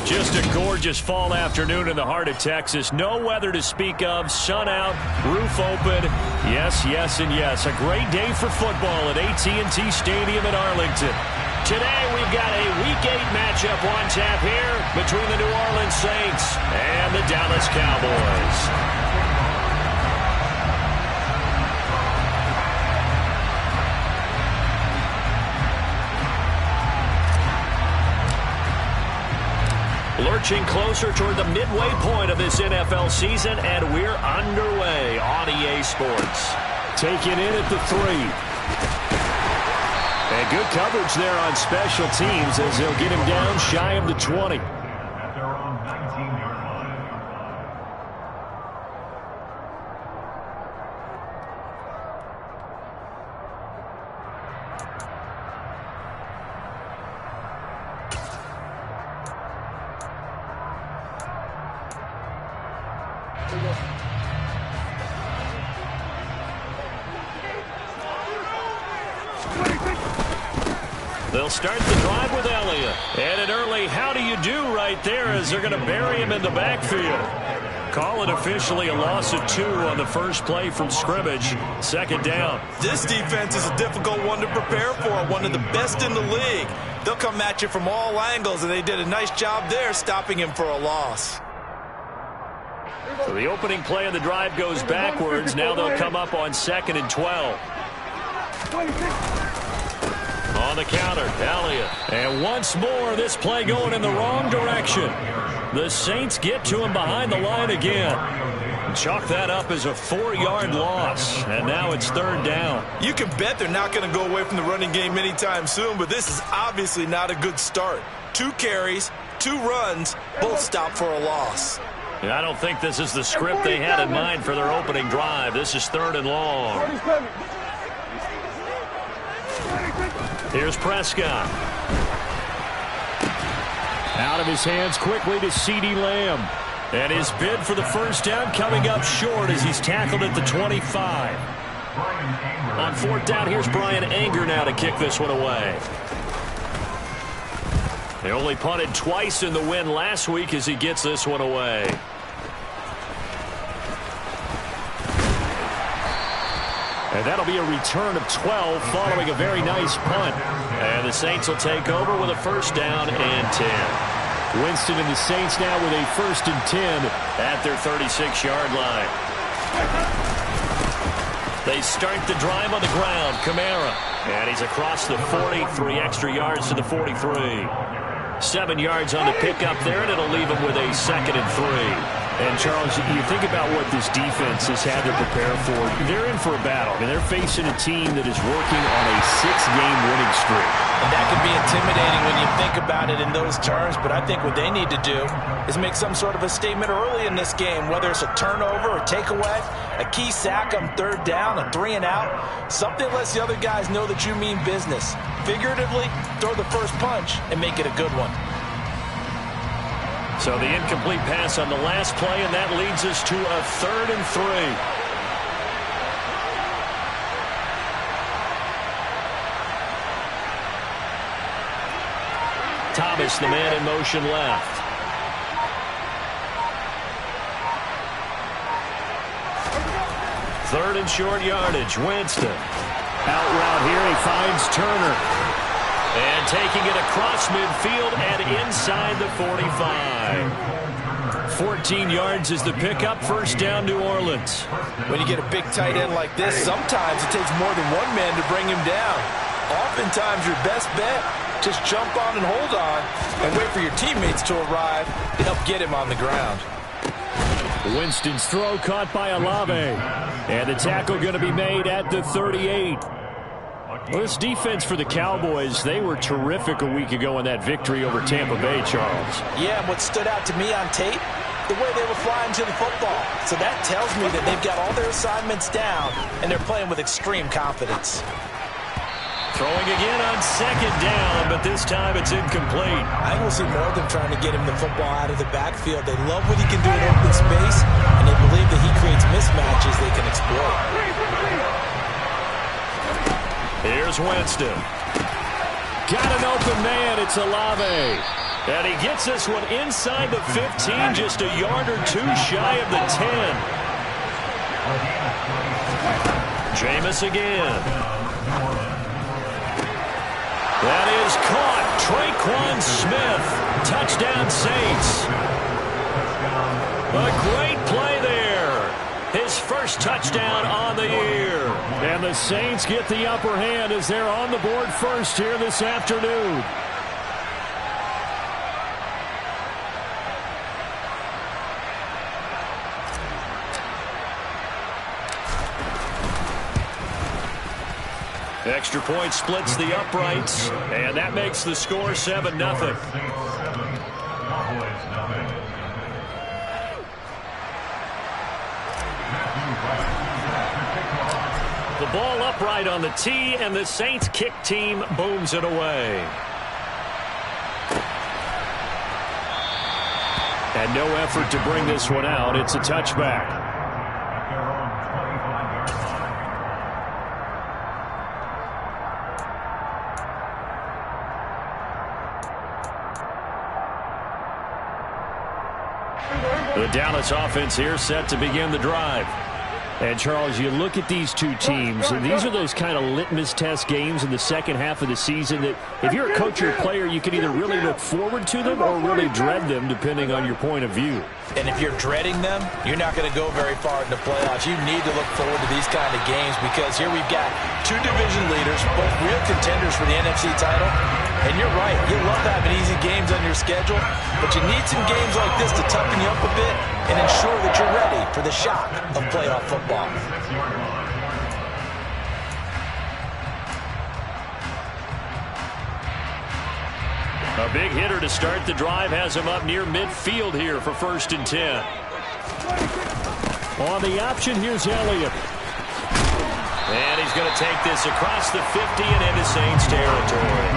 Just a gorgeous fall afternoon in the heart of Texas. No weather to speak of. Sun out, roof open. Yes, yes, and yes. A great day for football at AT&T Stadium in Arlington. Today we've got a Week 8 matchup on tap here between the New Orleans Saints and the Dallas Cowboys. Lurching closer toward the midway point of this NFL season, and we're underway on EA Sports. Taking in at the 3. And good coverage there on special teams as they'll get him down shy of the 20. They'll start the drive with Elliott. And an early how do you do right there as they're going to bury him in the backfield. Call it officially a loss of 2 on the first play from scrimmage. Second down. This defense is a difficult one to prepare for, one of the best in the league. They'll come at you from all angles, and they did a nice job there stopping him for a loss. So the opening play of the drive goes backwards. Now they'll come up on 2nd and 12. On the counter, Elliott. And once more, this play going in the wrong direction. The Saints get to him behind the line again. Chalk that up as a 4-yard loss. And now it's 3rd down. You can bet they're not going to go away from the running game anytime soon, but this is obviously not a good start. 2 carries, 2 runs, both stopped for a loss. And I don't think this is the script they had in mind for their opening drive. This is 3rd and long. Here's Prescott. Out of his hands quickly to CeeDee Lamb. And his bid for the first down coming up short as he's tackled at the 25. On 4th down, here's Brian Anger now to kick this one away. They only punted twice in the win last week as he gets this one away. And that'll be a return of 12 following a very nice punt. And the Saints will take over with a first down and 10. Winston and the Saints now with a 1st and 10 at their 36-yard line. They start the drive on the ground. Kamara. And he's across the 40, 3 extra yards to the 43. 7 yards on the pickup there, and it'll leave him with a 2nd and 3. And, Charles, you think about what this defense has had to prepare for. They're in for a battle. I mean, they're facing a team that is working on a 6-game winning streak. And that can be intimidating when you think about it in those terms, but I think what they need to do is make some sort of a statement early in this game, whether it's a turnover or takeaway, a key sack on 3rd down, a 3 and out, something lets the other guys know that you mean business. Figuratively, throw the first punch and make it a good one. So the incomplete pass on the last play, and that leads us to a 3rd and 3. Thomas, the man in motion left. Third and short yardage. Winston. Out route here. He finds Turner. And taking it across midfield and inside the 45. 14 yards is the pickup. First down, New Orleans. When you get a big tight end like this, sometimes it takes more than one man to bring him down. Oftentimes, your best bet, just jump on and hold on and wait for your teammates to arrive to help get him on the ground. Winston's throw caught by Olave. And the tackle going to be made at the 38. Well, this defense for the Cowboys, they were terrific a week ago in that victory over Tampa Bay, Charles. Yeah, and what stood out to me on tape, the way they were flying to the football. So that tells me that they've got all their assignments down, and they're playing with extreme confidence. Throwing again on 2nd down, but this time it's incomplete. I think we'll see more of them trying to get him the football out of the backfield. They love what he can do in open space, and they believe that he creates mismatches they can exploit. Here's Winston. Got an open man. It's Olave. And he gets this one inside the 15, just a yard or two shy of the 10. Jameis again. That is caught. Traquan Smith. Touchdown, Saints. A great play there. His first touchdown on the year. And the Saints get the upper hand as they're on the board first here this afternoon. Extra point splits the uprights, and that makes the score 7-0. The ball upright on the tee, and the Saints kick team booms it away. And no effort to bring this one out. It's a touchback. The Dallas offense here set to begin the drive. And, Charles, you look at these two teams, and these are those kind of litmus test games in the second half of the season that if you're a coach or a player, you can either really look forward to them or really dread them, depending on your point of view. And if you're dreading them, you're not going to go very far in the playoffs. You need to look forward to these kind of games because here we've got two division leaders, both real contenders for the NFC title. And you're right, you love having easy games on your schedule, but you need some games like this to toughen you up a bit and ensure that you're ready for the shock of playoff football. A big hitter to start the drive has him up near midfield here for 1st and 10. On the option, here's Elliott. And he's going to take this across the 50 and into Saints territory.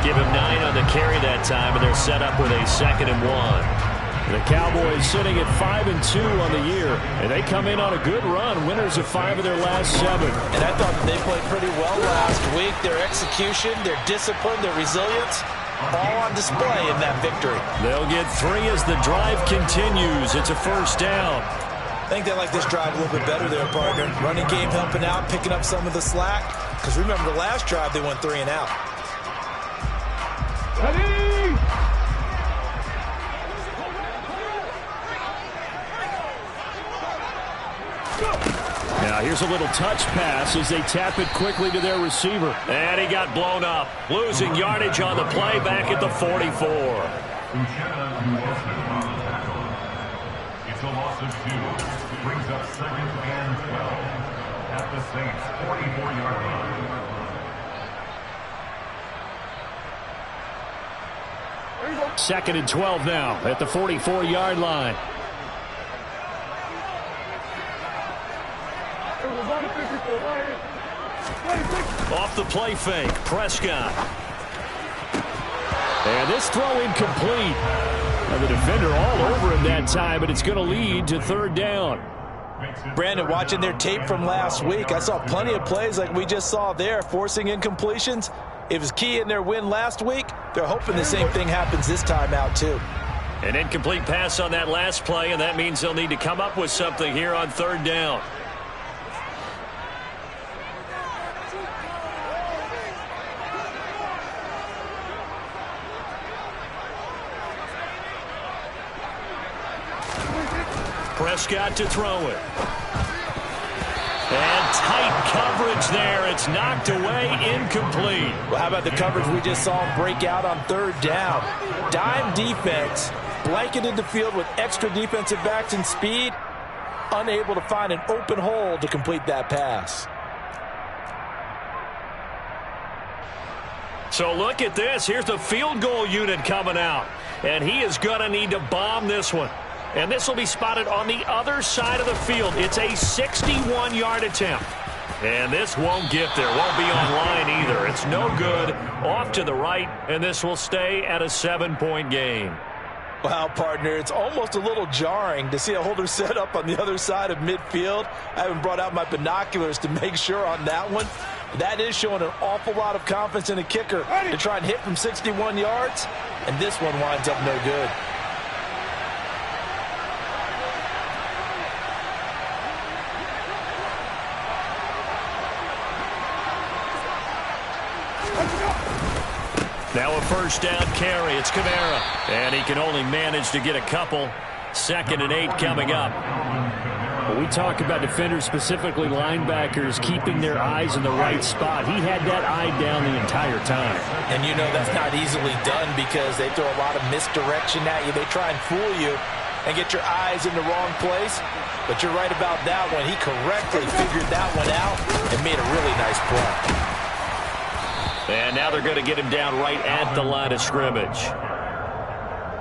Give him 9 on the carry that time, and they're set up with a 2nd and 1. The Cowboys sitting at 5-2 on the year, and they come in on a good run, winners of 5 of their last 7. And I thought they played pretty well last week. Their execution, their discipline, their resilience, all on display in that victory. They'll get 3 as the drive continues. It's a 1st down. I think they like this drive a little bit better there, partner. Running game helping out, picking up some of the slack. Because remember, the last drive they went 3 and out. Now here's a little touch pass as they tap it quickly to their receiver. And he got blown up. Losing yardage on the play back at the 44. It's a loss of 2. Brings up 2nd and 12 at the Saints' 44-yard line. Second and 12 now at the 44-yard line. Off the play fake, Prescott. And this throw incomplete. Now the defender all over him that time, but it's going to lead to 3rd down. Brandon, watching their tape from last week, I saw plenty of plays like we just saw there, forcing incompletions. It was key in their win last week. They're hoping the same thing happens this time out, too. An incomplete pass on that last play, and that means they'll need to come up with something here on 3rd down. Prescott to throw it. And tight coverage there. It's knocked away, incomplete. Well, how about the coverage we just saw him break out on 3rd down? Dime defense, blanketed the field with extra defensive backs and speed, unable to find an open hole to complete that pass. So look at this. Here's the field goal unit coming out. And he is going to need to bomb this one. And this will be spotted on the other side of the field. It's a 61-yard attempt. And this won't get there. Won't be on line either. It's no good. Off to the right, and this will stay at a 7-point game. Wow, partner, it's almost a little jarring to see a holder set up on the other side of midfield. I haven't brought out my binoculars to make sure on that one. That is showing an awful lot of confidence in the kicker to try and hit from 61 yards, and this one winds up no good. Now a first down carry. It's Kamara. And he can only manage to get a couple. 2nd and 8 coming up. Well, we talk about defenders, specifically linebackers, keeping their eyes in the right spot. He had that eye down the entire time. And you know that's not easily done because they throw a lot of misdirection at you. They try and fool you and get your eyes in the wrong place. But you're right about that one. He correctly figured that one out and made a really nice play. And now they're going to get him down right at the line of scrimmage.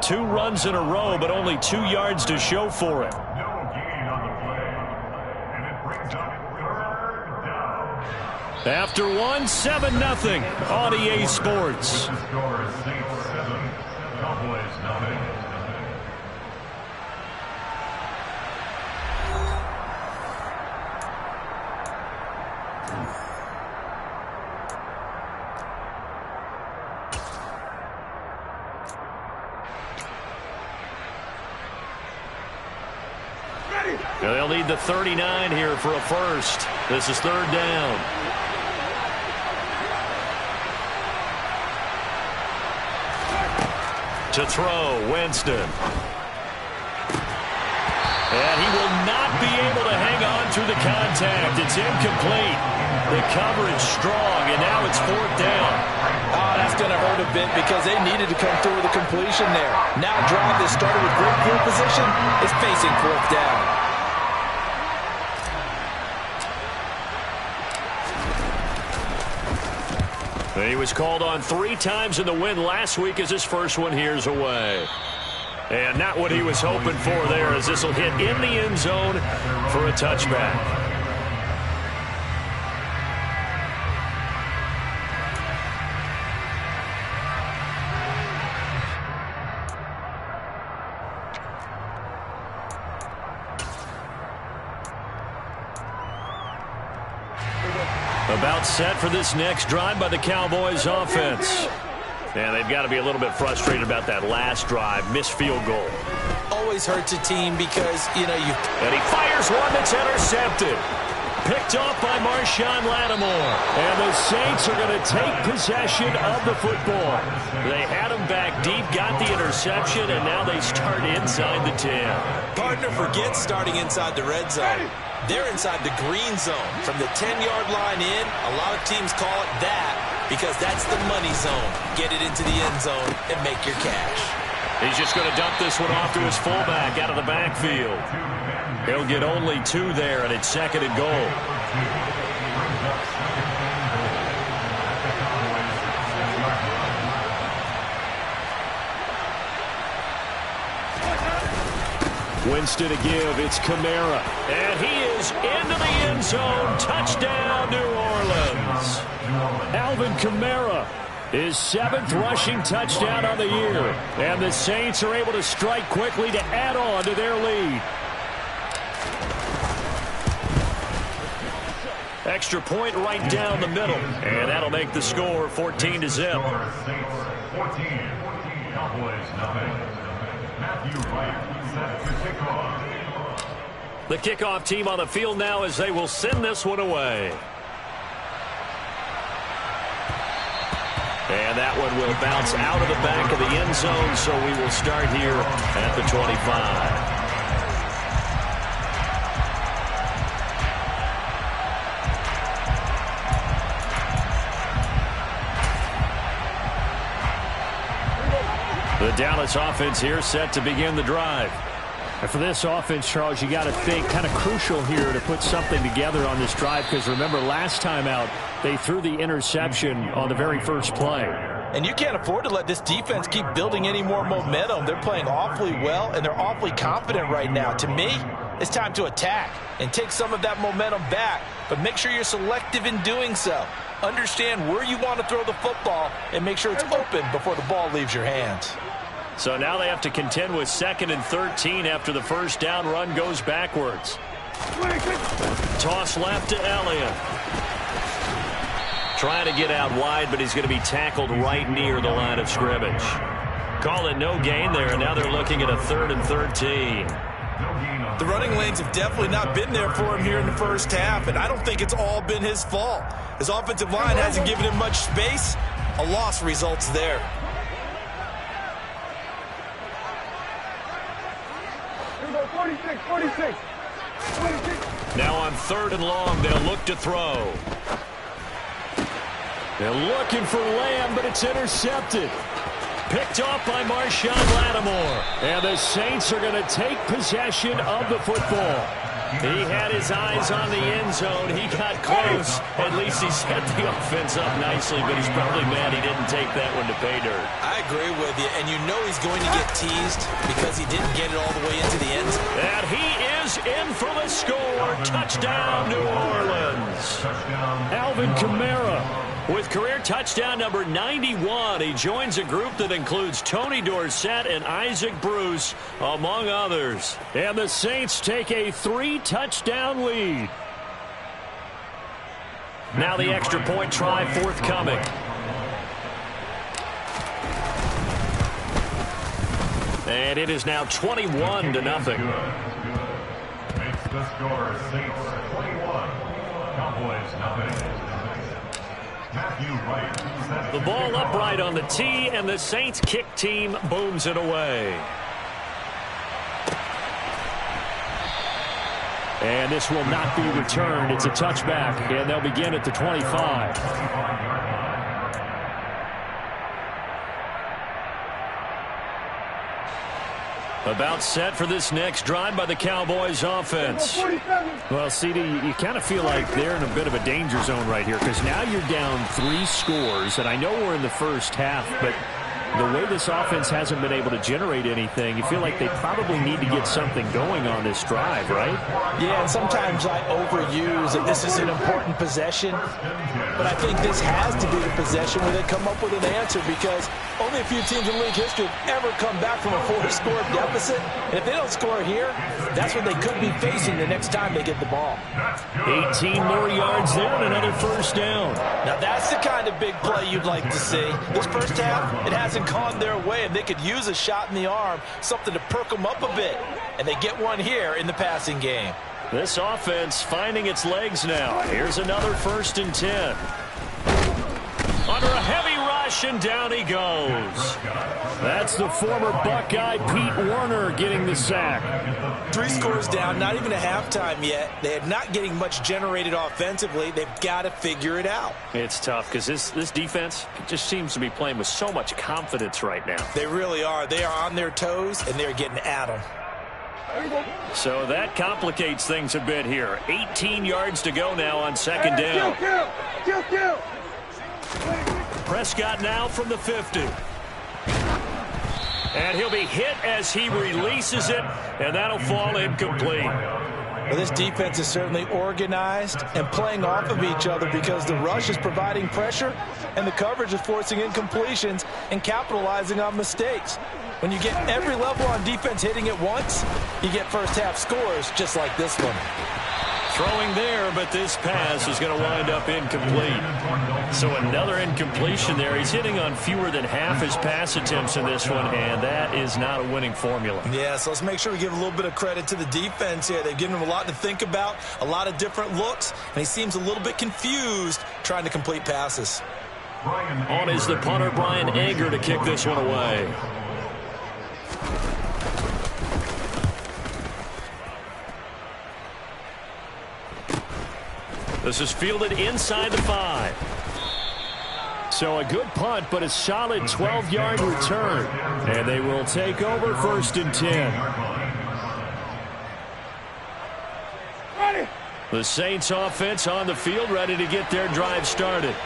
2 runs in a row, but only 2 yards to show for it. No gain on the play. And it brings up 3rd down. After 7-0 on EA Sports. The score is Saints 7, Cowboys 0. They'll need the 39 here for a first. This is 3rd down. To throw, Winston. And he will not be able to hang on through the contact. It's incomplete. The coverage strong, and now it's 4th down. Oh, that's going to hurt a bit because they needed to come through with a completion there. Now a drive that started with great field position is facing 4th down. He was called on 3 times in the win last week as his first one here's away. And not what he was hoping for there as this will hit in the end zone for a touchback. About set for this next drive by the Cowboys offense. And they've got to be a little bit frustrated about that last drive. Missed field goal. Always hurts a team because, you know, And he fires one that's intercepted. Picked off by Marshawn Lattimore. And the Saints are going to take possession of the football. They had him back deep, got the interception, and now they start inside the 10. Partner forgets starting inside the red zone. They're inside the green zone. From the 10-yard line in, a lot of teams call it that because that's the money zone. Get it into the end zone and make your cash. He's just going to dump this one off to his fullback out of the backfield. He'll get only 2 there, and it's 2nd and goal. Winston to give. It's Kamara. And he is into the end zone. Touchdown, New Orleans. Alvin Kamara, his 7th rushing touchdown on the year. And the Saints are able to strike quickly to add on to their lead. Extra point right down the middle. And that'll make the score 14-0. Saints 14, Cowboys 9. Matthew Wright set to kick off. The kickoff team on the field now as they will send this one away. And that one will bounce out of the back of the end zone, so we will start here at the 25. The Dallas offense here set to begin the drive. And for this offense, Charles, you got to think kind of crucial here to put something together on this drive because remember last time out they threw the interception on the very first play. And you can't afford to let this defense keep building any more momentum. They're playing awfully well, and they're awfully confident right now. To me, it's time to attack and take some of that momentum back, but make sure you're selective in doing so. Understand where you want to throw the football and make sure it's open before the ball leaves your hands. So now they have to contend with 2nd and 13 after the first down run goes backwards. Toss left to Elliott. Trying to get out wide, but he's going to be tackled right near the line of scrimmage. Call it no gain there, and now they're looking at a 3rd and 13. The running lanes have definitely not been there for him here in the first half, and I don't think it's all been his fault. His offensive line hasn't given him much space. A loss results there. Here we go, 46. Now on 3rd and long, they'll look to throw. They're looking for Lamb, but it's intercepted. Picked off by Marshawn Lattimore. And the Saints are going to take possession of the football. He had his eyes on the end zone. He got close. At least he set the offense up nicely, but he's probably mad he didn't take that one to pay dirt. I agree with you, and you know he's going to get teased because he didn't get it all the way into the end zone. And he is in for the score. Touchdown, New Orleans. Alvin Kamara with career touchdown number 91, he joins a group that includes Tony Dorsett and Isaac Bruce, among others. And the Saints take a 3-touchdown lead. Now the extra point try forthcoming. And it is now 21-0. Makes the score Saints 21, Cowboys nothing. The ball upright on the tee, and the Saints kick team booms it away. And this will not be returned. It's a touchback, and they'll begin at the 25. About set for this next drive by the Cowboys offense. Well, CD, you kind of feel like they're in a bit of a danger zone right here because now you're down 3 scores, and I know we're in the first half, but the way this offense hasn't been able to generate anything, you feel like they probably need to get something going on this drive, right? Yeah, and sometimes I overuse that this is an important possession, but I think this has to be the possession where they come up with an answer because only a few teams in league history have ever come back from a 4-score deficit, and if they don't score here, that's what they could be facing the next time they get the ball. 18 more yards there and another first down. Now that's the kind of big play you'd like to see. This first half, it hasn't gone their way, and they could use a shot in the arm, something to perk them up a bit, and they get one here in the passing game. This offense finding its legs now. Here's another 1st and 10. Under a heavy rush, and down he goes. That's the former Buckeye Pete Werner getting the sack. 3 scores down, not even a halftime yet. They are not getting much generated offensively. They've got to figure it out. It's tough because this defense just seems to be playing with so much confidence right now. They really are. They are on their toes, and they're getting at them. So that complicates things a bit here. 18 yards to go now on 2nd down. Kill. Prescott now from the 50. And he'll be hit as he releases it, and that'll fall incomplete. Well, this defense is certainly organized and playing off of each other because the rush is providing pressure and the coverage is forcing incompletions and capitalizing on mistakes. When you get every level on defense hitting at once, you get first half scores just like this one. Throwing there, but this pass is going to wind up incomplete. So another incompletion there. He's hitting on fewer than half his pass attempts in this one, and that is not a winning formula. Yeah, so let's make sure we give a little bit of credit to the defense here. They've given him a lot to think about, a lot of different looks, and he seems a little bit confused trying to complete passes. On is the punter, Brian Ager, to kick this one away. This is fielded inside the 5. So a good punt, but a solid 12-yard return. And they will take over 1st and 10. The Saints offense on the field, ready to get their drive started.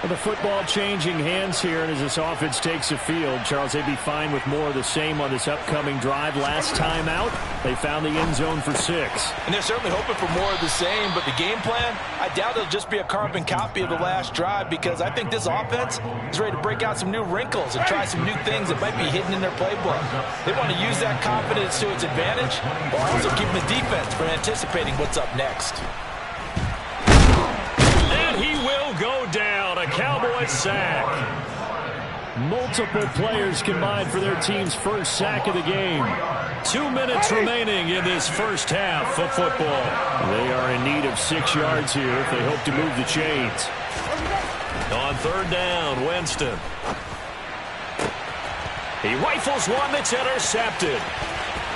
Well, the football changing hands here, and as this offense takes the field, Charles, they'd be fine with more of the same on this upcoming drive. Last time out, they found the end zone for 6. And they're certainly hoping for more of the same, but the game plan, I doubt it'll just be a carbon copy of the last drive because I think this offense is ready to break out some new wrinkles and try some new things that might be hidden in their playbook. They want to use that confidence to its advantage while also keeping the defense from anticipating what's up next. And he will go down. A a sack. Multiple players combined for their team's first sack of the game. 2 minutes remaining in this first half of football. They are in need of 6 yards here if they hope to move the chains. On third down, Winston. He rifles one that's intercepted.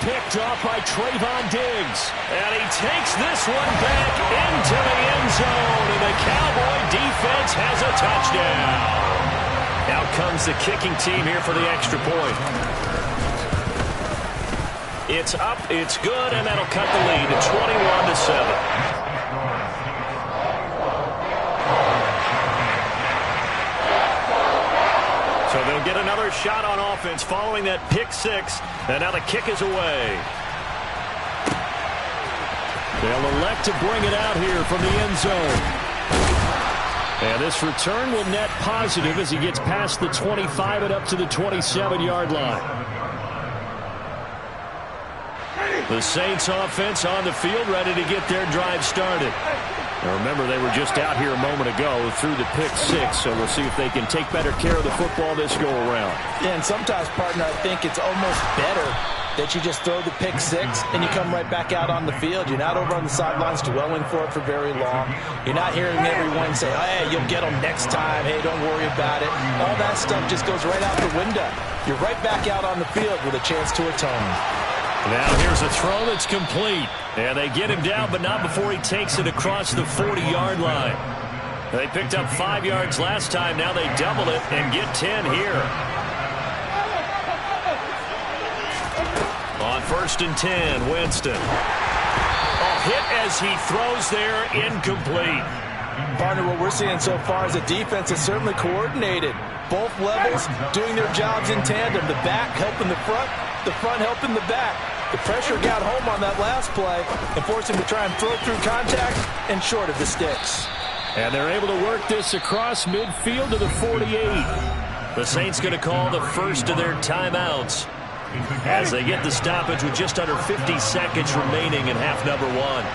Picked off by Trayvon Diggs. And he takes this one back into the end zone. And the Cowboy defense has a touchdown. Out comes the kicking team here for the extra point. It's up, it's good, and that'll cut the lead to 21-7. So they'll get another shot on offense following that pick six. And now the kick is away. They'll elect to bring it out here from the end zone. And this return will net positive as he gets past the 25 and up to the 27-yard line. The Saints offense on the field ready to get their drive started. Now remember, they were just out here a moment ago through the pick six, so we'll see if they can take better care of the football this go-around. Yeah, and sometimes, partner, I think it's almost better that you just throw the pick six and you come right back out on the field. You're not over on the sidelines dwelling for it for very long. You're not hearing everyone say, oh, hey, you'll get them next time. Hey, don't worry about it. All that stuff just goes right out the window. You're right back out on the field with a chance to atone. Now here's a throw that's complete. And they get him down, but not before he takes it across the 40-yard line. They picked up 5 yards last time. Now they double it and get 10 here. On 1st and 10, Winston. A hit as he throws there, incomplete. Partner, what we're seeing so far is a defense that's certainly coordinated. Both levels doing their jobs in tandem. The back helping the front helping the back. The pressure got home on that last play and forced him to try and throw through contact and short of the sticks. And they're able to work this across midfield to the 48. The Saints going to call the first of their timeouts as they get the stoppage with just under 50 seconds remaining in half number one.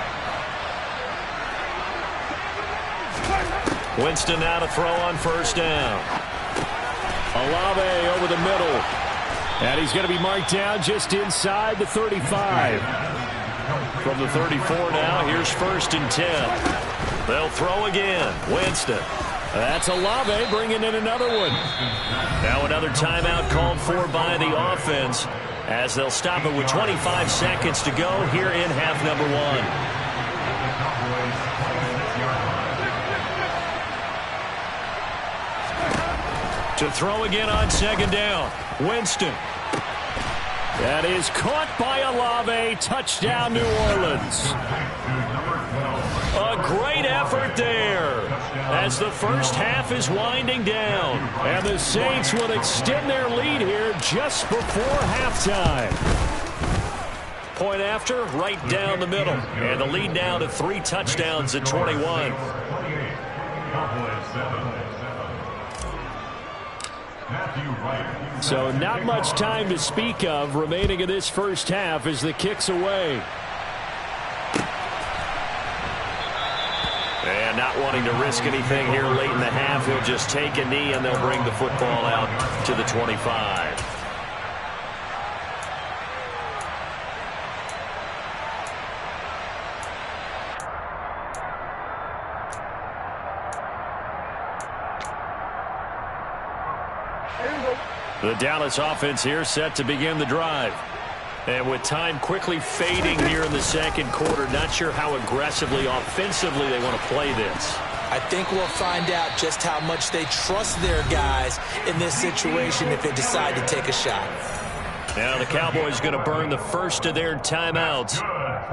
Winston now to throw on 1st down. Olave over the middle. And he's going to be marked down just inside the 35. From the 34 now, here's 1st and 10. They'll throw again. Winston. That's Olave bringing in another one. Now another timeout called for by the offense as they'll stop it with 25 seconds to go here in half number one. To throw again on 2nd down. Winston. That is caught by Olave. Touchdown, New Orleans. A great effort there as the first half is winding down. And the Saints will extend their lead here just before halftime. Point after, right down the middle. And the lead now to 3 touchdowns at 21. So not much time to speak of remaining in this first half as the kick's away. And not wanting to risk anything here late in the half, he'll just take a knee and they'll bring the football out to the 25. The Dallas offense here set to begin the drive. And with time quickly fading here in the second quarter, not sure how aggressively, offensively they want to play this. I think we'll find out just how much they trust their guys in this situation if they decide to take a shot. Now the Cowboys going to burn the first of their timeouts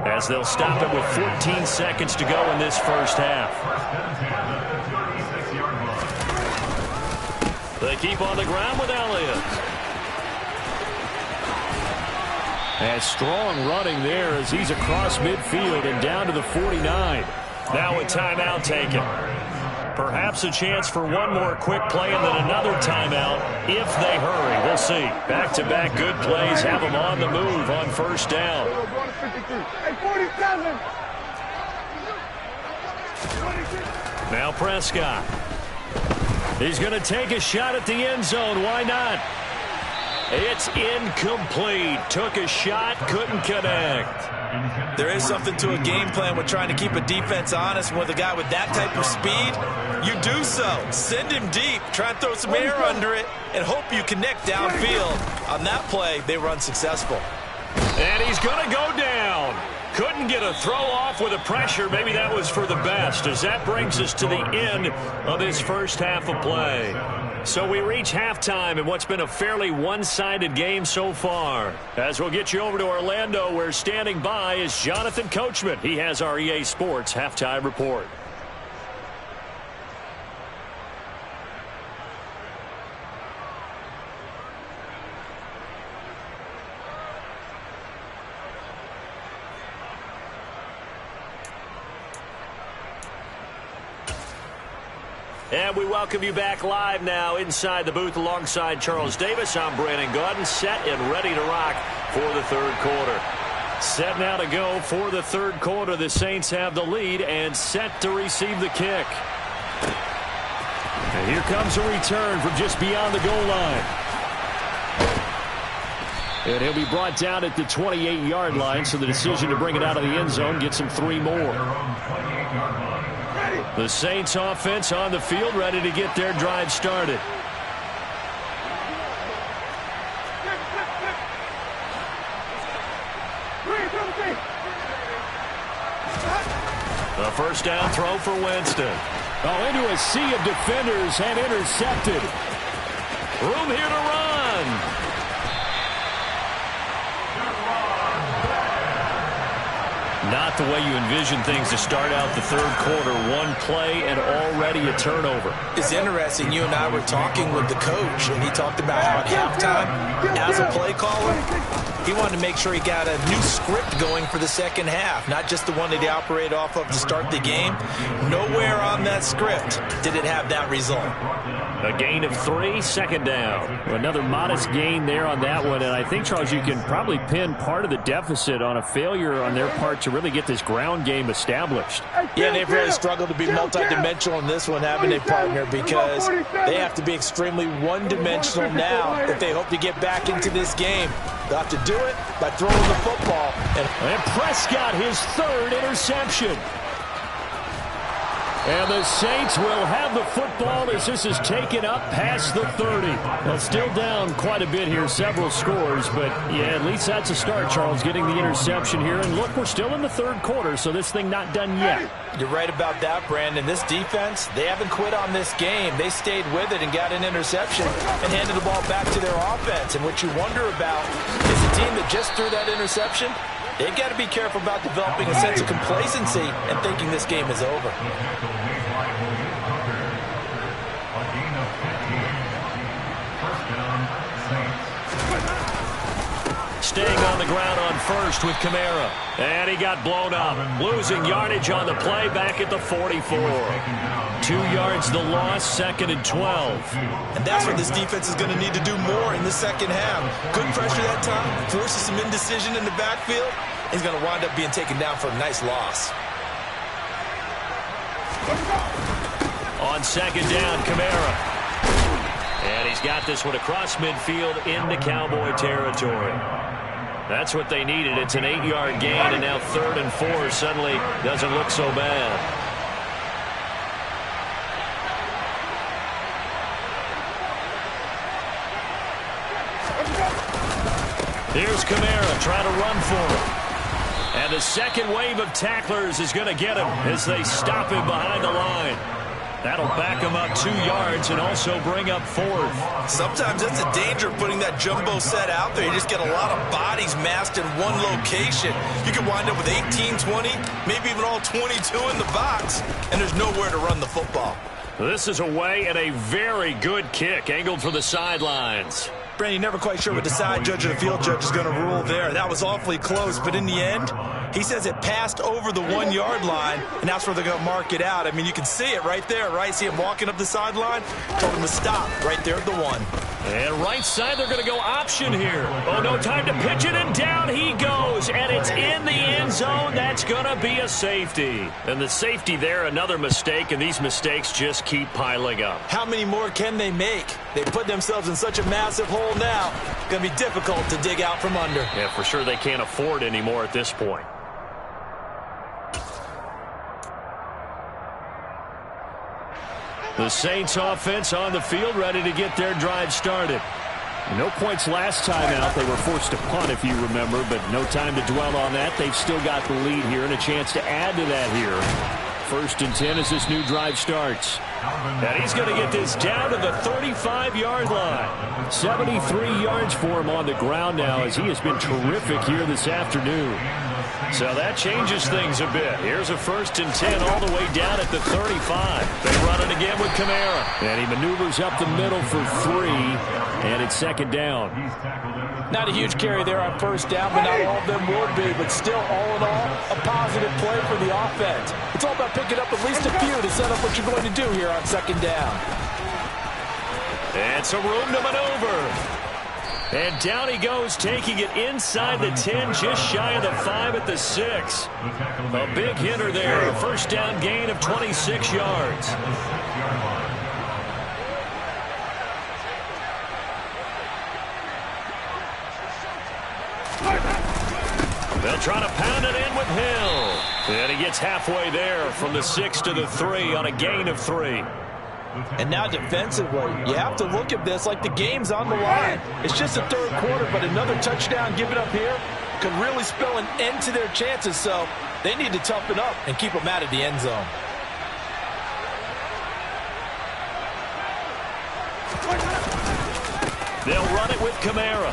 as they'll stop it with 14 seconds to go in this first half. They keep on the ground with Elliott. And strong running there as he's across midfield and down to the 49. Now a timeout taken. Perhaps a chance for one more quick play and then another timeout if they hurry. We'll see. Back-to-back good plays have them on the move on 1st down. Now Prescott. He's going to take a shot at the end zone. Why not? It's incomplete. Took a shot, couldn't connect. There is something to a game plan with trying to keep a defense honest. With a guy with that type of speed, you do so. Send him deep. Try and throw some air under it and hope you connect downfield. On that play, they were unsuccessful. And he's going to go down. Couldn't get a throw off with the pressure. Maybe that was for the best, as that brings us to the end of this first half of play. So we reach halftime in what's been a fairly one-sided game so far. As we'll get you over to Orlando, where standing by is Jonathan Coachman. He has our EA Sports halftime report. And we welcome you back live now inside the booth alongside Charles Davis. I'm Brandon Gaudin, set and ready to rock for the third quarter. Set now to go for the third quarter. The Saints have the lead and set to receive the kick. And here comes a return from just beyond the goal line. And he'll be brought down at the 28-yard line, so the decision to bring it out of the end zone gets him 3 more. The Saints offense on the field, ready to get their drive started. A first down throw for Winston. Oh, into a sea of defenders and intercepted. Room here to run. Not the way you envision things to start out the third quarter. One play and already a turnover. It's interesting. You and I were talking with the coach, and he talked about how at halftime, as a play caller, he wanted to make sure he got a new script going for the second half, not just the one that he operated off of to start the game. Nowhere on that script did it have that result. A gain of 3, second down. Another modest gain there on that one, and I think, Charles, you can probably pin part of the deficit on a failure on their part to really get this ground game established. Yeah, they've really struggled to be multidimensional in this one, haven't they, partner? Because they have to be extremely one-dimensional now if they hope to get back into this game. They'll have to do it by throwing the football. And Prescott, his 3rd interception. And the Saints will have the football as this is taken up past the 30. Well, still down quite a bit here, several scores, but yeah, at least that's a start, Charles, getting the interception here. And look, we're still in the third quarter, so this thing not done yet. You're right about that, Brandon. This defense, they haven't quit on this game. They stayed with it and got an interception and handed the ball back to their offense. And what you wonder about is a team that just threw that interception, they've got to be careful about developing a sense of complacency and thinking this game is over. Staying on the ground on first with Kamara. And he got blown up. Losing yardage on the play back at the 44. 2 yards the loss, 2nd and 12. And that's what this defense is going to need to do more in the second half. Good pressure that time, forces some indecision in the backfield. He's going to wind up being taken down for a nice loss. On second down, Kamara. And he's got this one across midfield into Cowboy territory. That's what they needed. It's an 8-yard gain, and now 3rd and 4 suddenly doesn't look so bad. Here's Kamara trying to run for him. And the second wave of tacklers is going to get him as they stop him behind the line. That'll back him up 2 yards and also bring up 4th. Sometimes that's the danger of putting that jumbo set out there. You just get a lot of bodies massed in one location. You can wind up with 18, 20, maybe even all 22 in the box, and there's nowhere to run the football. This is away and a very good kick angled for the sidelines. Brandon, you're never quite sure what the side judge or the field judge is going to rule there. That was awfully close, but in the end, he says it passed over the 1-yard line, and that's where they're going to mark it out. I mean, you can see it right there, right? See him walking up the sideline? Told him to stop right there at the 1. And right side, they're going to go option here. Oh, no time to pitch it, and down he goes. And it's in the end zone. That's going to be a safety. And the safety there, another mistake, and these mistakes just keep piling up. How many more can they make? They put themselves in such a massive hole now. It's going to be difficult to dig out from under. Yeah, for sure they can't afford anymore at this point. The Saints offense on the field, ready to get their drive started. No points last time out. They were forced to punt, if you remember, but no time to dwell on that. They've still got the lead here and a chance to add to that here. 1st and 10 as this new drive starts. And he's going to get this down to the 35-yard line. 73 yards for him on the ground now as he has been terrific here this afternoon. So that changes things a bit. Here's a 1st and 10 all the way down at the 35. They run it again with Kamara. And he maneuvers up the middle for 3. And it's 2nd down. Not a huge carry there on 1st down, but not all of them will be. But still, all in all, a positive play for the offense. It's all about picking up at least a few to set up what you're going to do here on 2nd down. And some room to maneuver. And down he goes, taking it inside the 10, just shy of the 5 at the 6. A big hitter there, a 1st down gain of 26 yards. They'll try to pound it in with Hill. And he gets halfway there from the 6 to the 3 on a gain of 3. And now defensively, you have to look at this like the game's on the line. It's just the 3rd quarter, but another touchdown given up here could really spell an end to their chances. So they need to toughen up and keep them out of the end zone. They'll run it with Kamara.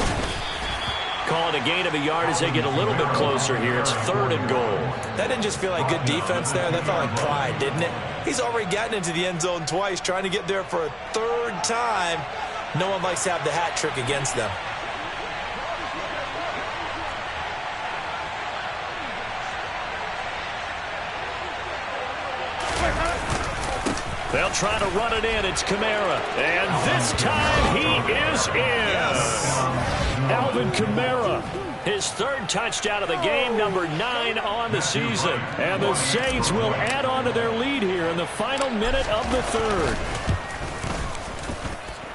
Call it a gain of a yard as they get a little bit closer here. It's 3rd and goal. That didn't just feel like good defense there. That felt like pride, didn't it? He's already gotten into the end zone twice, trying to get there for a 3rd time. No one likes to have the hat trick against them. They'll try to run it in. It's Kamara. And this time he is in. Yes. Alvin Kamara, his 3rd touchdown of the game, number 9 on the season. And the Saints will add on to their lead here in the final minute of the 3rd.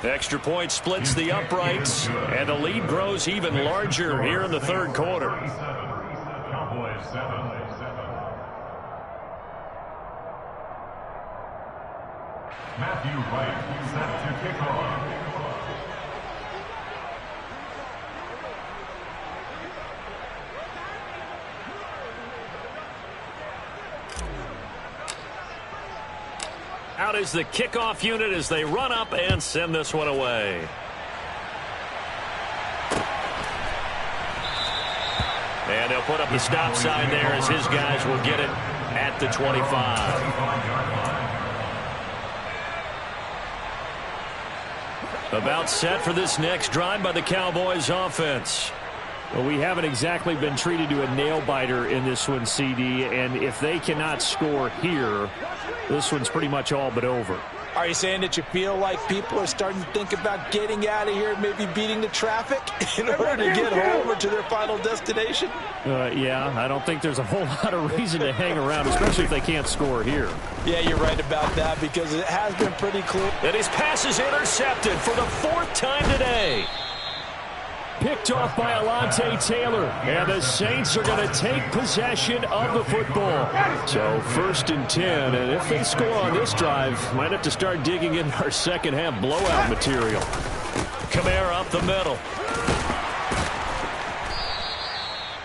Extra point splits the uprights, and the lead grows even larger here in the 3rd quarter. Matthew Wright set to kick off. Out is the kickoff unit as they run up and send this one away. And they'll put up the stop sign there as his guys will get it at the 25. About set for this next drive by the Cowboys offense. Well, we haven't exactly been treated to a nail-biter in this one, CD, and if they cannot score here, this one's pretty much all but over. Are you saying that you feel like people are starting to think about getting out of here, maybe beating the traffic in order to get home or to their final destination? Yeah, I don't think there's a whole lot of reason to hang around, especially if they can't score here. Yeah, you're right about that because it has been pretty clear. And his pass is intercepted for the 4th time today. Picked off by Alontae Taylor. And the Saints are going to take possession of the football. So 1st and 10. And if they score on this drive, might have to start digging in our second half blowout material. Kamara up the middle.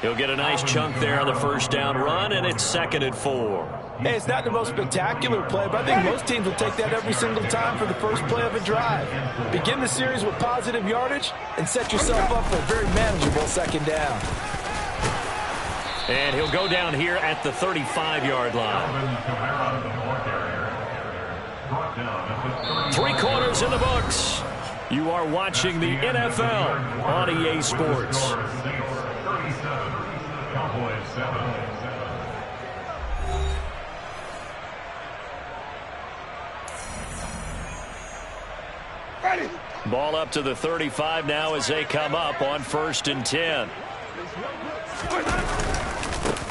He'll get a nice chunk there on the 1st down run, and it's 2nd and 4. Hey, it's not the most spectacular play, but I think most teams will take that every single time for the first play of a drive. Begin the series with positive yardage and set yourself up for a very manageable 2nd down. And he'll go down here at the 35-yard line. 3 quarters in the books. You are watching the NFL on EA Sports. Cowboys 7. Ball up to the 35 now as they come up on 1st and 10.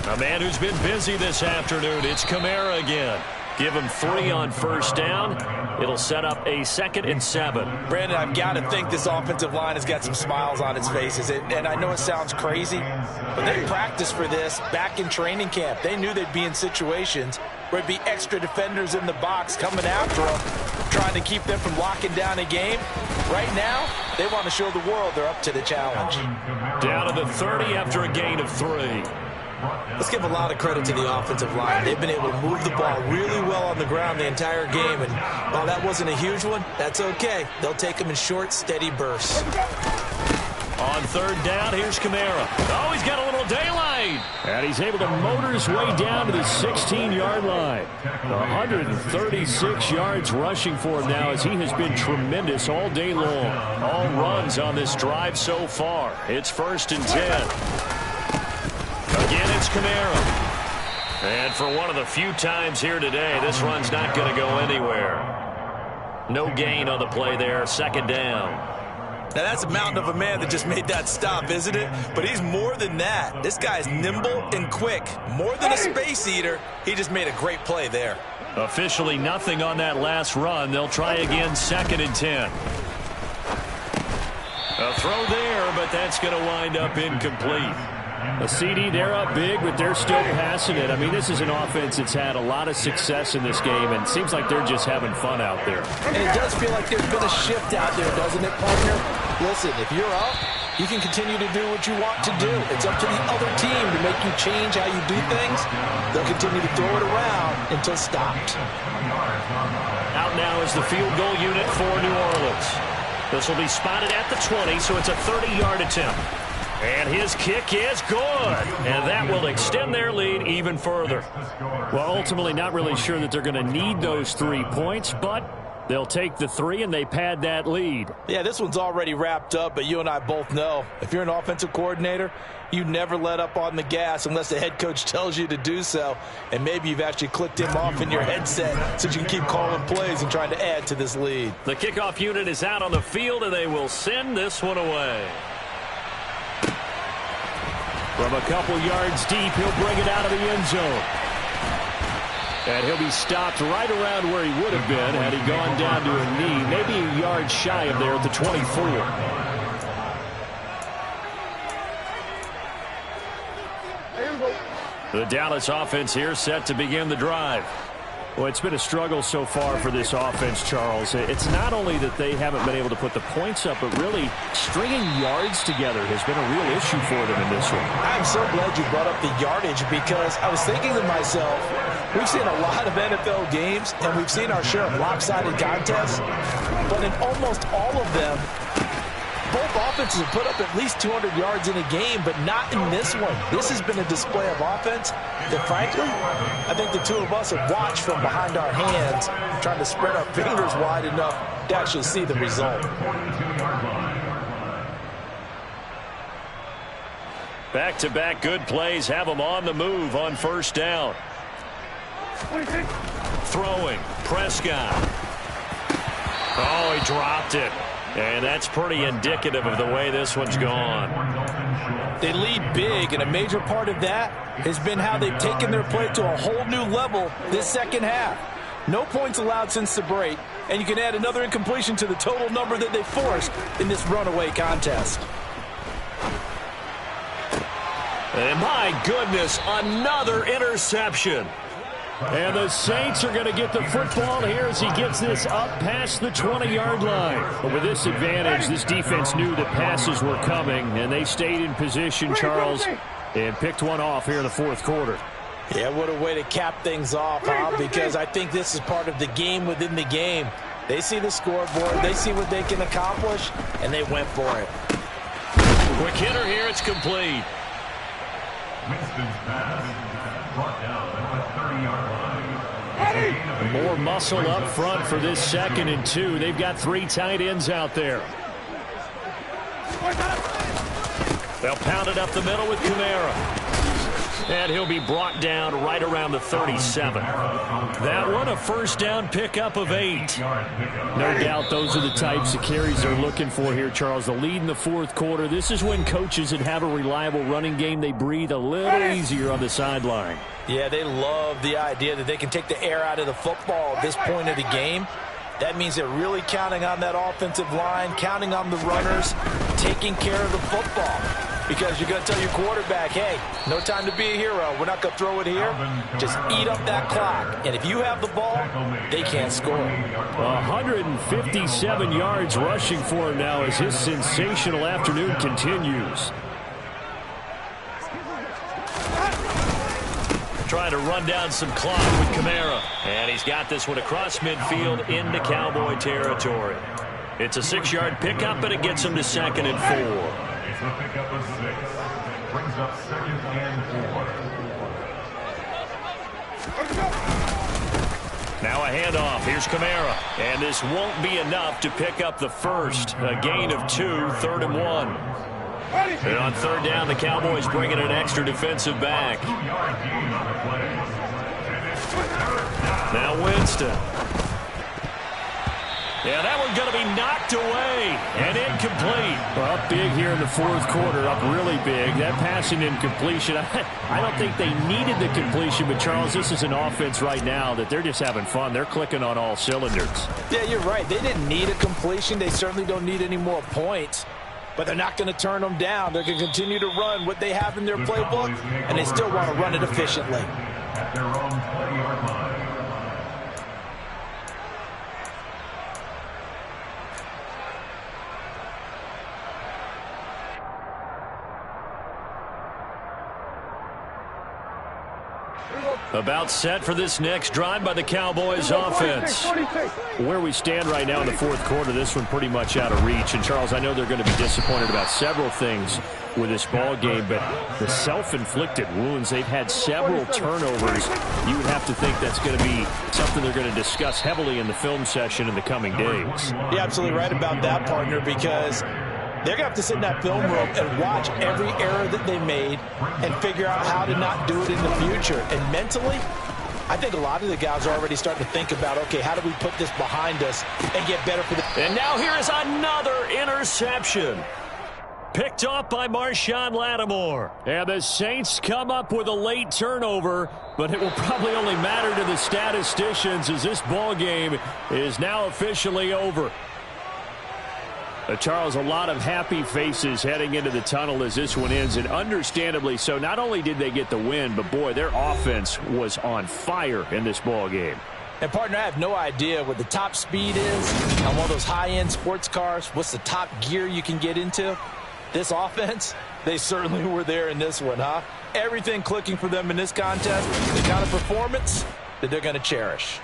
A man who's been busy this afternoon, it's Kamara again. Give him 3 on 1st down. It'll set up a 2nd and 7. Brandon, I've got to think this offensive line has got some smiles on its faces. And I know it sounds crazy, but they practiced for this back in training camp. They knew they'd be in situations where it'd be extra defenders in the box coming after them, trying to keep them from locking down a game. Right now, they want to show the world they're up to the challenge. Down to the 30 after a gain of 3. Let's give a lot of credit to the offensive line. They've been able to move the ball really well on the ground the entire game. And while that wasn't a huge one, that's okay. They'll take them in short, steady bursts. On 3rd down, here's Kamara. Oh, he's got a little daylight. And he's able to motor his way down to the 16-yard line. 136 yards rushing for him now as he has been tremendous all day long. All runs on this drive so far. It's 1st and 10. Again, it's Kamara. And for one of the few times here today, this run's not going to go anywhere. No gain on the play there. 2nd down. Now, that's a mountain of a man that just made that stop, isn't it? But he's more than that. This guy's nimble and quick. More than a space eater, he just made a great play there. Officially nothing on that last run. They'll try again, 2nd and 10. A throw there, but that's going to wind up incomplete. A CD, they're up big, but they're still passing it. I mean, this is an offense that's had a lot of success in this game, and it seems like they're just having fun out there. And it does feel like there's been a shift out there, doesn't it, partner? Listen, if you're up, you can continue to do what you want to do. It's up to the other team to make you change how you do things. They'll continue to throw it around until stopped. Out now is the field goal unit for New Orleans. This will be spotted at the 20, so it's a 30-yard attempt. And his kick is good. And that will extend their lead even further. Well, ultimately not really sure that they're going to need those 3 points, but they'll take the 3 and they pad that lead. Yeah, this one's already wrapped up, but you and I both know if you're an offensive coordinator, you never let up on the gas unless the head coach tells you to do so. And maybe you've actually clicked him off in your headset so you can keep calling plays and trying to add to this lead. The kickoff unit is out on the field, and they will send this one away. From a couple yards deep, he'll bring it out of the end zone. And he'll be stopped right around where he would have been had he gone down to a knee, maybe a yard shy of there at the 24. The Dallas offense here set to begin the drive. Well, it's been a struggle so far for this offense, Charles. It's not only that they haven't been able to put the points up, but really stringing yards together has been a real issue for them in this one. I'm so glad you brought up the yardage because I was thinking to myself, we've seen a lot of NFL games and we've seen our share of lopsided contests, but in almost all of them, both offenses have put up at least 200 yards in a game, but not in this one. This has been a display of offense that, frankly, I think the two of us have watched from behind our hands, trying to spread our fingers wide enough to actually see the result. Back-to-back good plays have them on the move on 1st down. Throwing, Prescott. Oh, he dropped it. And that's pretty indicative of the way this one's gone. They lead big, and a major part of that has been how they've taken their play to a whole new level this second half. No points allowed since the break, and you can add another incompletion to the total number that they forced in this runaway contest. And my goodness, another interception. And the Saints are going to get the football here as he gets this up past the 20-yard line. But with this advantage, this defense knew that passes were coming, and they stayed in position, Charles, and picked one off here in the 4th quarter. Yeah, what a way to cap things off, huh? Because I think this is part of the game within the game. They see the scoreboard, they see what they can accomplish, and they went for it. Quick hitter here, it's complete. Winston's pass brought down at the 30-yard line. More muscle up front for this 2nd and 2. They've got 3 tight ends out there. They'll pound it up the middle with Kamara. And he'll be brought down right around the 37. That one, a first down pickup of 8. No doubt those are the types of carries they're looking for here, Charles. The lead in the fourth quarter. This is when coaches that have a reliable running game, they breathe a little easier on the sideline. Yeah, they love the idea that they can take the air out of the football at this point of the game. That means they're really counting on that offensive line, counting on the runners, taking care of the football. Because you're going to tell your quarterback, hey, no time to be a hero. We're not going to throw it here. Just eat up that clock. And if you have the ball, they can't score. 157 yards rushing for him now as his sensational afternoon continues. Trying to run down some clock with Kamara. And he's got this one across midfield into Cowboy territory. It's a 6-yard pickup, and it gets him to 2nd and 4. It's a pickup of 6. Brings up 2nd and 4. Now a handoff. Here's Kamara. And this won't be enough to pick up the first. A gain of 2, 3rd and 1. And on 3rd down, the Cowboys bring in an extra defensive back. Now Winston. Yeah, that one's going to be knocked away and incomplete. Well, up big here in the fourth quarter, up really big. That passing incompletion, I don't think they needed the completion, but Charles, this is an offense right now that they're just having fun. They're clicking on all cylinders. Yeah, you're right. They didn't need a completion. They certainly don't need any more points. But they're not going to turn them down. They're going to continue to run what they have in their playbook, and they still want to run it efficiently. At their own 20-yard line. About set for this next drive by the Cowboys offense. Where we stand right now in the fourth quarter, this one pretty much out of reach. And, Charles, I know they're going to be disappointed about several things with this ball game, but the self-inflicted wounds, they've had several turnovers. You would have to think that's going to be something they're going to discuss heavily in the film session in the coming days. You're absolutely right about that, partner, because they're going to have to sit in that film room and watch every error that they made and figure out how to not do it in the future. And mentally, I think a lot of the guys are already starting to think about, okay, how do we put this behind us and get better for the... And now here is another interception. Picked off by Marshawn Lattimore. And the Saints come up with a late turnover, but it will probably only matter to the statisticians as this ball game is now officially over. Charles, a lot of happy faces heading into the tunnel as this one ends, and understandably so. Not only did they get the win, but, boy, their offense was on fire in this ball game. And, partner, I have no idea what the top speed is on one of those high-end sports cars. What's the top gear you can get into? This offense, they certainly were there in this one, huh? Everything clicking for them in this contest, the kind of performance that they're going to cherish.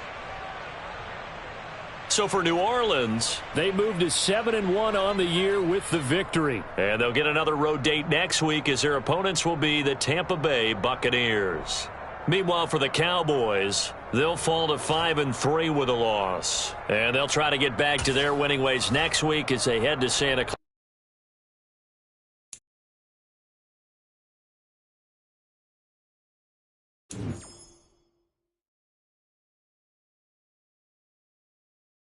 So for New Orleans, they moved to 7-1 on the year with the victory. And they'll get another road date next week as their opponents will be the Tampa Bay Buccaneers. Meanwhile, for the Cowboys, they'll fall to 5-3 with a loss. And they'll try to get back to their winning ways next week as they head to Santa Clara.